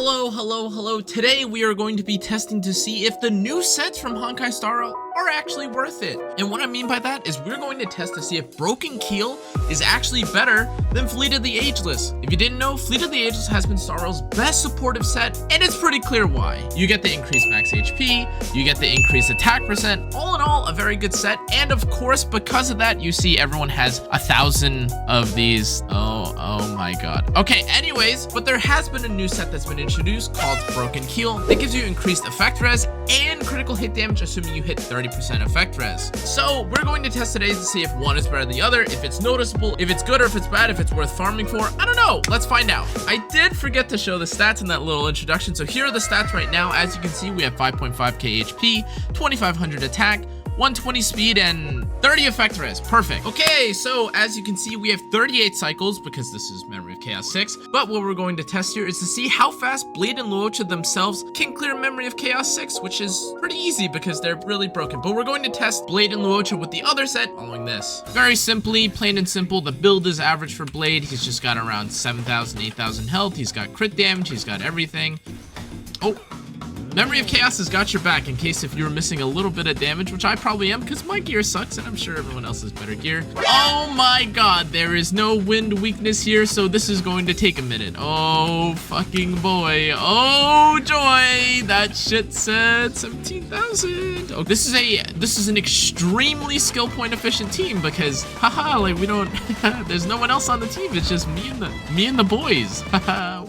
Hello. Today we are going to be testing to see if the new sets from honkaistarrail are actually worth it. And what I mean by that is we're going to test to see if Broken Keel is actually better than Fleet of the Ageless. If you didn't know, Fleet of the Ageless has been Starrail's best supportive set, and it's pretty clear why. You get the increased max HP, you get the increased attack percent, all in all, a very good set. And of course, because of that, you see everyone has 1,000 of these. Oh my god. Okay, anyways, but there has been a new set that's been introduced called Broken Keel that gives you increased effect res and critical hit damage, assuming you hit 30% effect res. So we're going to test today to see if one is better than the other, if it's noticeable, if it's good or if it's bad, if it's worth farming for. I don't know. Let's find out. I did forget to show the stats in that little introduction. So here are the stats right now. As you can see, we have 5.5k HP, 2,500 attack, 120 speed, and 30 effect res. Perfect. Okay, so as you can see, we have 38 cycles because this is Memory of Chaos 6. But what we're going to test here is to see how fast Blade and Luocha themselves can clear Memory of Chaos 6, which is pretty easy because they're really broken. But we're going to test Blade and Luocha with the other set following this. Very simply, plain and simple, the build is average for Blade. He's just got around 7,000, 8,000 health. He's got crit damage. He's got everything. Oh. Memory of Chaos has got your back in case if you're missing a little bit of damage, which I probably am because my gear sucks and I'm sure everyone else has better gear. Oh my god, there is no wind weakness here, so this is going to take a minute. Oh fucking boy. Oh joy. That shit said 17,000. Oh, this is an extremely skill point efficient team because haha, like we don't there's no one else on the team. It's just me and the boys. Haha.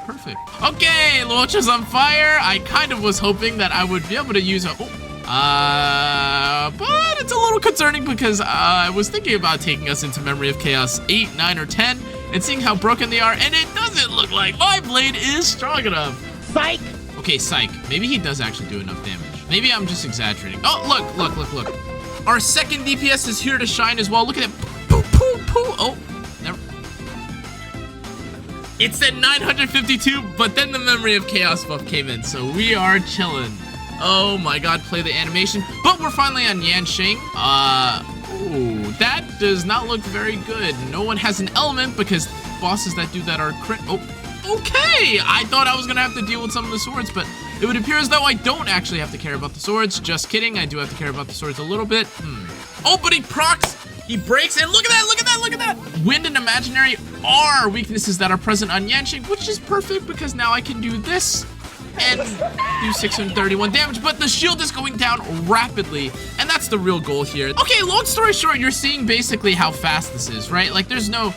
Perfect. Okay, Luocha's on fire. I kind of was hoping that I would be able to use a... but it's a little concerning because I was thinking about taking us into Memory of Chaos 8, 9, or 10 and seeing how broken they are, and it doesn't look like my blade is strong enough. Sike! Okay, Sike. Maybe he does actually do enough damage. Maybe I'm just exaggerating. Oh, look. Our second DPS is here to shine as well. Look at it. Poo. Oh. It said 952, but then the Memory of Chaos buff came in, so we are chilling. Oh my god, play the animation. But we're finally on Yanxing. Ooh, that does not look very good. No one has an element because bosses that do that are crit. Oh, okay. I thought I was gonna have to deal with some of the swords, but it would appear as though I don't actually have to care about the swords. Just kidding, I do have to care about the swords a little bit. Oh, but he procs. He breaks, and look at that. Wind and imaginary are weaknesses that are present on Yanxing, which is perfect because now I can do this and do 631 damage, but the shield is going down rapidly, and that's the real goal here. Okay, long story short, you're seeing basically how fast this is, right? Like, there's no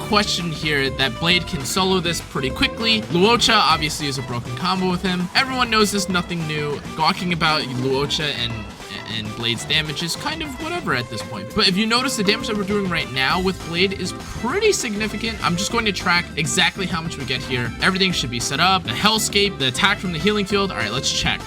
question here that Blade can solo this pretty quickly. Luocha obviously is a broken combo with him. Everyone knows this, nothing new. Gawking about Luocha and Blade's damage is kind of whatever at this point. But if you notice, the damage that we're doing right now with Blade is pretty significant. I'm just going to track exactly how much we get here. Everything should be set up. The Hellscape, the attack from the healing field. All right, let's check.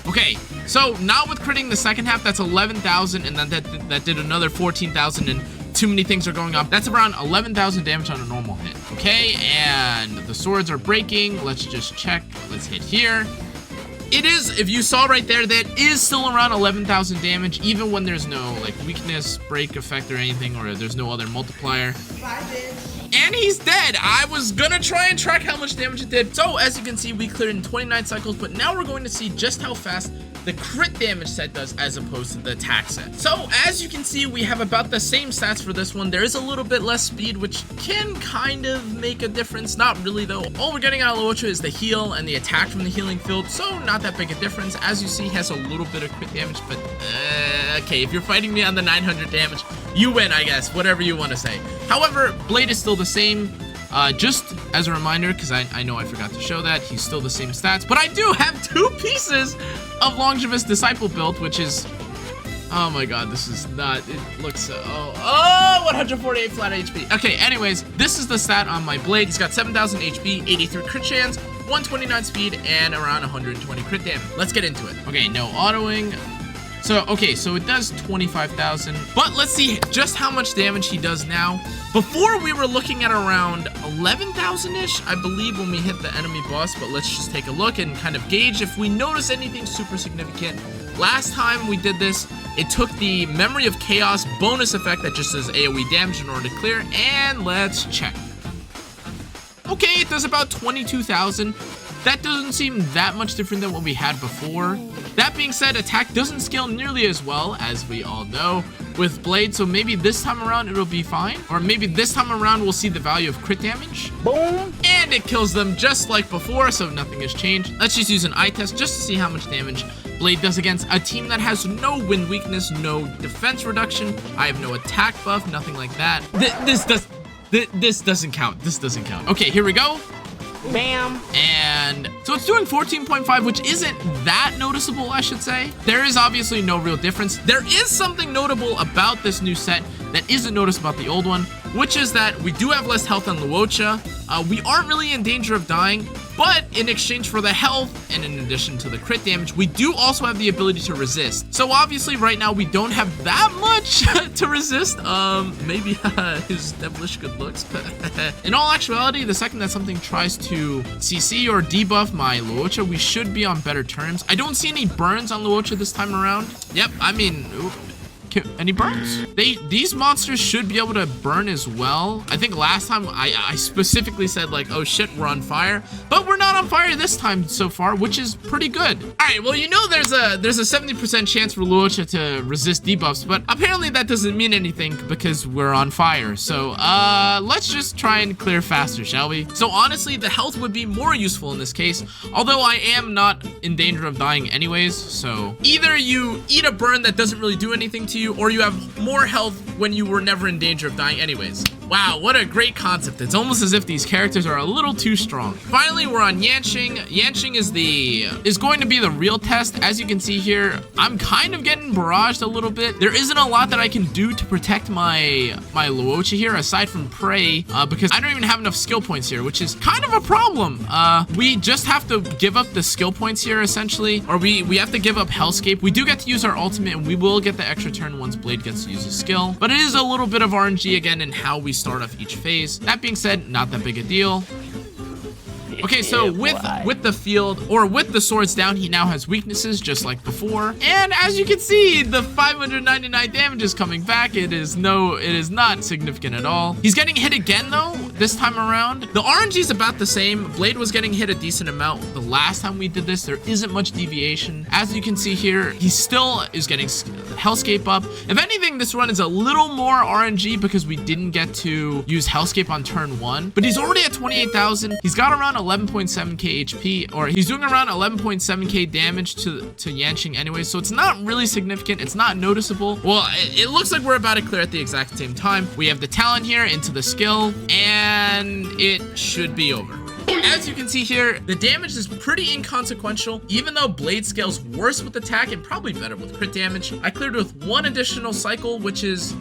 Okay, so not with critting the second half, that's 11,000, and that did another 14,000, and too many things are going up. That's around 11,000 damage on a normal hit. Okay, and the swords are breaking. Let's just check. Let's hit here. It is, if you saw right there, that is still around 11,000 damage, even when there's no, like, weakness, break effect or anything, or there's no other multiplier. Bye, bitch. And he's dead. I was gonna try and track how much damage it did. So, as you can see, we cleared in 29 cycles, but now we're going to see just how fast the crit damage set does as opposed to the attack set. So, as you can see, we have about the same stats for this one. There is a little bit less speed, which can kind of make a difference. Not really, though. All we're getting out of Luocha is the heal and the attack from the healing field, so not that big a difference. As you see, he has a little bit of crit damage, but okay, if you're fighting me on the 900 damage, you win, I guess, whatever you want to say. However, Blade is still the same. Just as a reminder, because I know I forgot to show that, he's still the same stats, but I do have 2 pieces of Longevous Disciple built, which is, oh my god, this is not, it looks, 148 flat HP. Okay, anyways, this is the stat on my Blade. He's got 7,000 HP, 83 crit chance, 129 speed, and around 120 crit damage. Let's get into it. Okay, no autoing. So, okay, so it does 25,000, but let's see just how much damage he does now. Before, we were looking at around 11,000-ish, I believe, when we hit the enemy boss, but let's just take a look and kind of gauge if we notice anything super significant. Last time we did this, it took the Memory of Chaos bonus effect that just says AoE damage in order to clear, and let's check. Okay, it does about 22,000. That doesn't seem that much different than what we had before. That being said, attack doesn't scale nearly as well, as we all know, with Blade, so maybe this time around it'll be fine. Or maybe this time around we'll see the value of crit damage. Boom! And it kills them just like before, so nothing has changed. Let's just use an eye test just to see how much damage Blade does against a team that has no wind weakness, no defense reduction. I have no attack buff, nothing like that. This doesn't count. This doesn't count. Okay, here we go. Bam. And so it's doing 14.5, which isn't that noticeable, I should say. There is obviously no real difference. There is something notable about this new set that isn't noticed about the old one, which is that we do have less health on Luocha. We aren't really in danger of dying, but in exchange for the health and in addition to the crit damage, we do also have the ability to resist. So obviously right now we don't have that much to resist. Maybe his devilish good looks, but in all actuality, the second that something tries to CC or debuff my Luocha, we should be on better terms. I don't see any burns on Luocha this time around. Yep, I mean, any burns? These monsters should be able to burn as well. I think last time I specifically said like, oh shit, we're on fire, but we're not on fire this time so far, which is pretty good. All right, well, you know, there's a 70% chance for Luocha to resist debuffs, but apparently that doesn't mean anything because we're on fire. So let's just try and clear faster, shall we? So honestly, the health would be more useful in this case, although I am not in danger of dying anyways. So either you eat a burn that doesn't really do anything to you, or you have more health when you were never in danger of dying anyways. Wow, what a great concept. It's almost as if these characters are a little too strong. Finally, we're on Yanqing. Yanqing is going to be the real test. As you can see here, I'm kind of getting barraged a little bit. There isn't a lot that I can do to protect my Luocha here, aside from pray, because I don't even have enough skill points here, which is kind of a problem. We just have to give up the skill points here, essentially, or we have to give up Hellscape. We do get to use our ultimate, and we will get the extra turn once Blade gets to use a skill, but it is a little bit of RNG again in how we start off each phase. That being said, not that big a deal. Okay, so with the field, or with the swords down, he now has weaknesses just like before. And as you can see, the 599 damage is coming back. It is not significant at all. He's getting hit again though, this time around. The RNG is about the same. Blade was getting hit a decent amount the last time we did this. There isn't much deviation. As you can see here, he still is getting Hellscape up. If anything, this run is a little more RNG because we didn't get to use Hellscape on turn 1, but he's already at 28,000. He's got around 11.7k HP, or he's doing around 11.7k damage to Yanqing anyway, so it's not really significant. It's not noticeable. Well, it looks like we're about to clear at the exact same time. We have the talent here into the skill, and it should be over. As you can see here, the damage is pretty inconsequential. Even though Blade scales worse with attack and probably better with crit damage, I cleared with one additional cycle, which is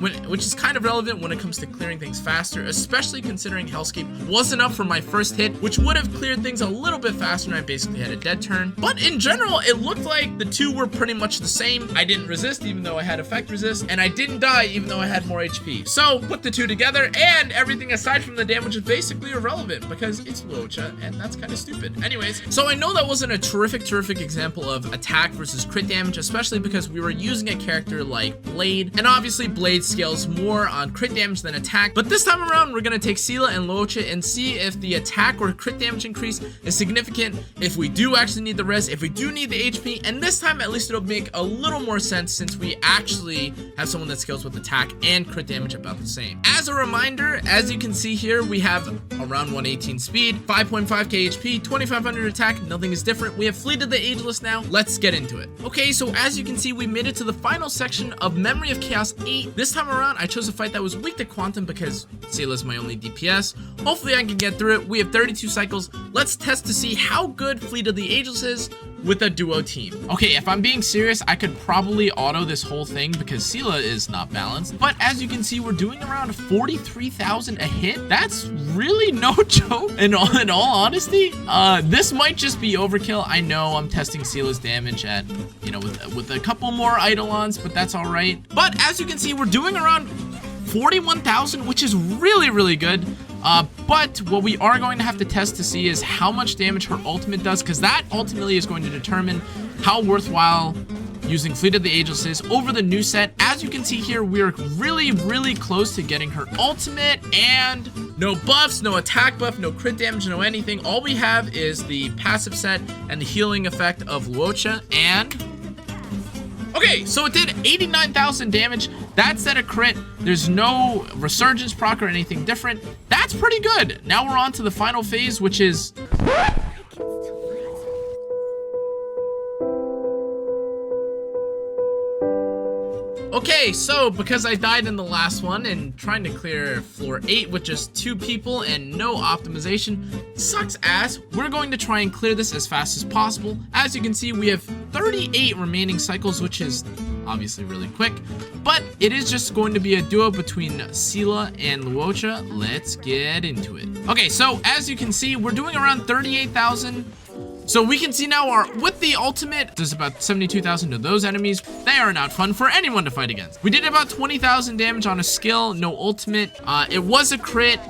kind of relevant when it comes to clearing things faster, especially considering Hellscape wasn't up for my first hit, which would have cleared things a little bit faster and I basically had a dead turn. But in general, it looked like the two were pretty much the same. I didn't resist even though I had effect resist, and I didn't die even though I had more HP. So put the two together and everything aside from the damage is basically irrelevant because it's Luocha, and that's kind of stupid. Anyways, so I know that wasn't a terrific example of attack versus crit damage, especially because we were using a character like Blade, and obviously Blade scales more on crit damage than attack. But this time around, we're gonna take Seele and Luocha and see if the attack or crit damage increase is significant, if we do actually need the res, if we do need the HP, and this time at least it'll make a little more sense since we actually have someone that scales with attack and crit damage about the same. As a reminder, as you can see here, we have around 118 speed, 5.5k HP, 2500 attack, nothing is different. We have fleeted the Ageless now. Let's get into it. Okay, so as you can see, we made it to the final section of Memory of Chaos 8. This time around, I chose a fight that was weak to Quantum because Seele is my only DPS. Hopefully I can get through it. We have 32 cycles. Let's test to see how good Fleet of the Ageless is with a duo team. Okay, if I'm being serious, I could probably auto this whole thing because Seele is not balanced. But as you can see, we're doing around 43,000 a hit. That's really no joke. In all honesty, this might just be overkill. I know I'm testing Seele's damage at, you know, with a couple more Eidolons, but that's all right. But as you can see, we're doing around 41,000, which is really good. But what we are going to have to test to see is how much damage her ultimate does, because that ultimately is going to determine how worthwhile using Fleet of the Ageless is over the new set. As you can see here, we're really close to getting her ultimate, and No buffs, no attack buff, no crit damage, no anything. All we have is the passive set and the healing effect of Luocha. And okay, so it did 89,000 damage. That's at a crit. There's no resurgence proc or anything different. That's pretty good. Now we're on to the final phase, which is okay, so because I died in the last one and trying to clear floor 8 with just 2 people and no optimization sucks ass, we're going to try and clear this as fast as possible. As you can see, we have 38 remaining cycles, which is obviously really quick, but it is just going to be a duo between Seele and Luocha. Let's get into it. Okay, so as you can see, we're doing around 38,000. So we can see now with the ultimate, there's about 72,000 to those enemies. They are not fun for anyone to fight against. We did about 20,000 damage on a skill, no ultimate. It was a crit.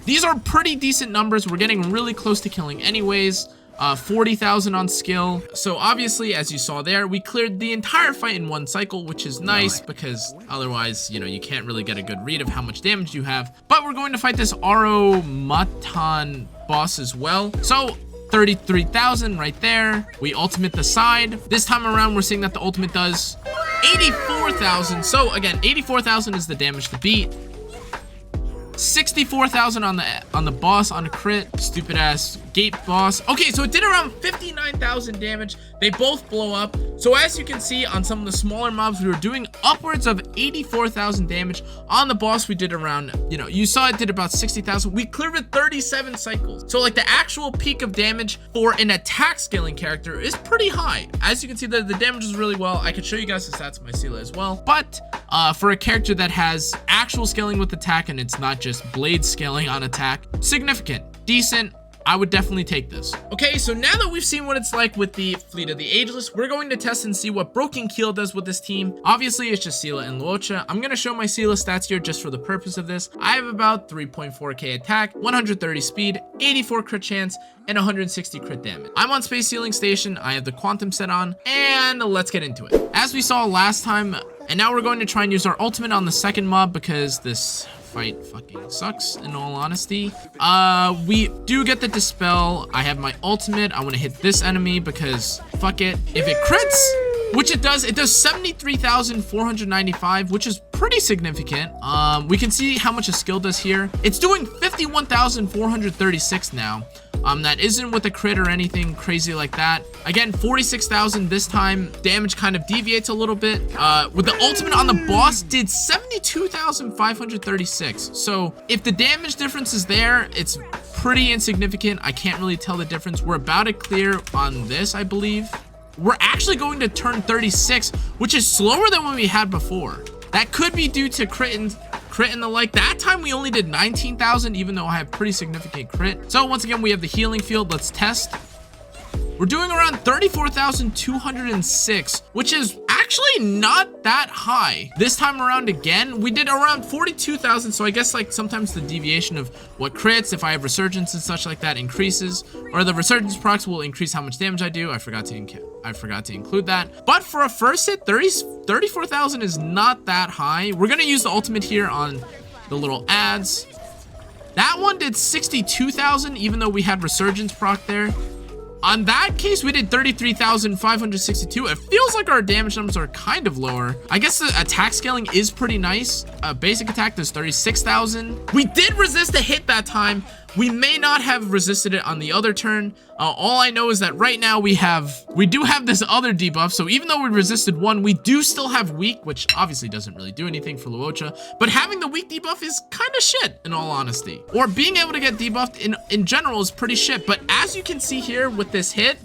These are pretty decent numbers. We're getting really close to killing anyways. 40,000 on skill. So obviously, as you saw there, we cleared the entire fight in one cycle, which is nice because otherwise, you know, you can't really get a good read of how much damage you have. But we're going to fight this Aro Matan boss as well. So 33,000 right there. We ultimate the side. This time around, we're seeing that the ultimate does 84,000. So again, 84,000 is the damage to beat. 64,000 on the boss on a crit. Stupid ass gate boss. Okay, so it did around 59,000 damage. They both blow up. So as you can see on some of the smaller mobs, we were doing upwards of 84,000 damage. On the boss, we did around, you know, you saw it did about 60,000. We cleared with 37 cycles. So like the actual peak of damage for an attack scaling character is pretty high. As you can see, the damage is really well. I could show you guys the stats of my Seele as well. But for a character that has actual scaling with attack and it's not just blade scaling on attack, significant, decent. I would definitely take this. Okay, so now that we've seen what it's like with the Fleet of the Ageless, we're going to test and see what Broken Keel does with this team. Obviously, it's just Seele and Luocha. I'm going to show my Seele stats here just for the purpose of this. I have about 3.4k attack, 130 speed, 84 crit chance, and 160 crit damage. I'm on Space Healing Station. I have the Quantum set on, and let's get into it. As we saw last time, and now we're going to try and use our ultimate on the second mob because this fight fucking sucks, in all honesty. We do get the dispel. I have my ultimate. I want to hit this enemy because fuck it. If it crits, which it does 73,495, which is pretty significant. We can see how much a skill does here. It's doing 51,436 now. That isn't with a crit or anything crazy like that. Again, 46,000 this time. Damage kind of deviates a little bit. With the ultimate on the boss, did 72,536. So if the damage difference is there, it's pretty insignificant. I can't really tell the difference. We're about to clear on this, I believe. We're actually going to turn 36, which is slower than what we had before. That could be due to crit and the like. That time we only did 19,000, even though I have pretty significant crit. So once again, we have the healing field. Let's test. We're doing around 34,206, which is actually not that high. This time around again, we did around 42,000. So I guess like sometimes the deviation of what crits, if I have resurgence and such like that, increases, or the resurgence procs will increase how much damage I do. I forgot to include that. But for a first hit, 34,000 is not that high. We're gonna use the ultimate here on the little ads. That one did 62,000, even though we had resurgence proc there. On that case, we did 33,562. It feels like our damage numbers are kind of lower. I guess the attack scaling is pretty nice. Basic attack does 36,000. We did resist a hit that time. We may not have resisted it on the other turn. All I know is that right now we do have this other debuff. So even though we resisted one, we do still have weak, which obviously doesn't really do anything for Luocha. But having the weak debuff is kind of shit, in all honesty. Or being able to get debuffed in general is pretty shit. But as you can see here with this hit,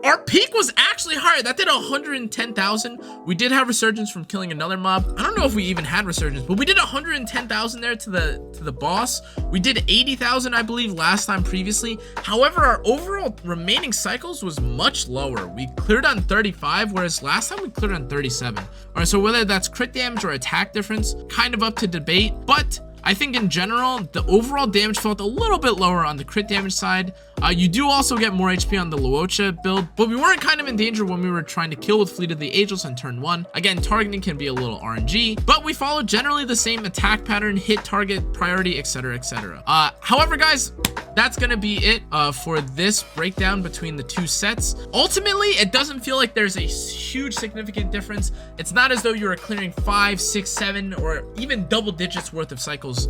our peak was actually higher. That did 110,000. We did have resurgence from killing another mob. I don't know if we even had resurgence, but we did 110,000 there to the boss. We did 80,000, I believe, last time previously. However, our overall remaining cycles was much lower. We cleared on 35, whereas last time we cleared on 37. All right, so whether that's crit damage or attack difference, kind of up to debate, but I think in general, the overall damage felt a little bit lower on the crit damage side. You do also get more HP on the Luocha build, but we weren't kind of in danger when we were trying to kill with Fleet of the Ageless on turn 1. Again, targeting can be a little RNG, but we followed generally the same attack pattern, hit target, priority, etc, etc. However, guys, that's gonna be it for this breakdown between the two sets. Ultimately, it doesn't feel like there's a huge significant difference. It's not as though you are clearing 5, 6, 7, or even double digits worth of cycles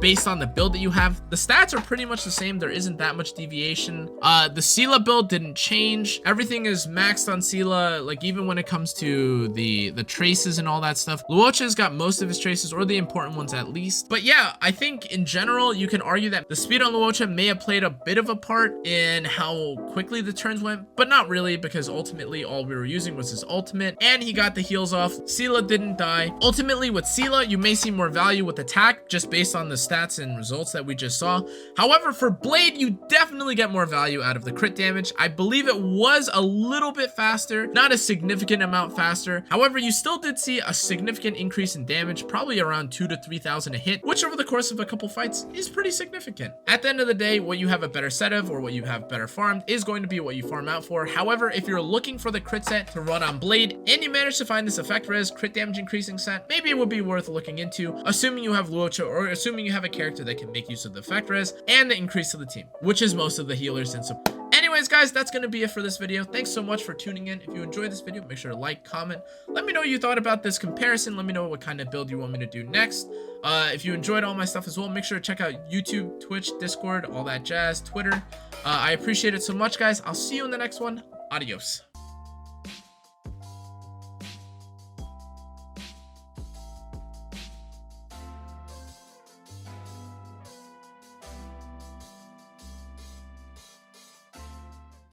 based on the build that you have. The stats are pretty much the same. There isn't that much deviation. The Seele build didn't change. Everything is maxed on Seele, like even when it comes to the traces and all that stuff. Luocha's got most of his traces, or the important ones at least. But yeah, I think in general, you can argue that the speed on Luocha may have played a bit of a part in how quickly the turns went, but not really, because ultimately all we were using was his ultimate, and he got the heals off. Seele didn't die. Ultimately, with Seele, you may see more value with attack, just based on the stats and results that we just saw. However, for Blade, you definitely get more value out of the crit damage. I believe it was a little bit faster, not a significant amount faster. However, you still did see a significant increase in damage, probably around 2,000 to 3,000 a hit, which over the course of a couple fights is pretty significant. At the end of the day, what you have a better set of, or what you have better farmed, is going to be what you farm out for. However, if you're looking for the crit set to run on Blade, and you manage to find this effect res crit damage increasing set, maybe it would be worth looking into, assuming you have Luocha, or assuming you have a character that can make use of the effect res and the increase to the team, which is most of the healers and support. Anyways, guys, that's going to be it for this video. Thanks so much for tuning in. If you enjoyed this video, make sure to like, comment. Let me know what you thought about this comparison. Let me know what kind of build you want me to do next. If you enjoyed all my stuff as well, make sure to check out YouTube, Twitch, Discord, all that jazz, Twitter. I appreciate it so much, guys. I'll see you in the next one. Adios.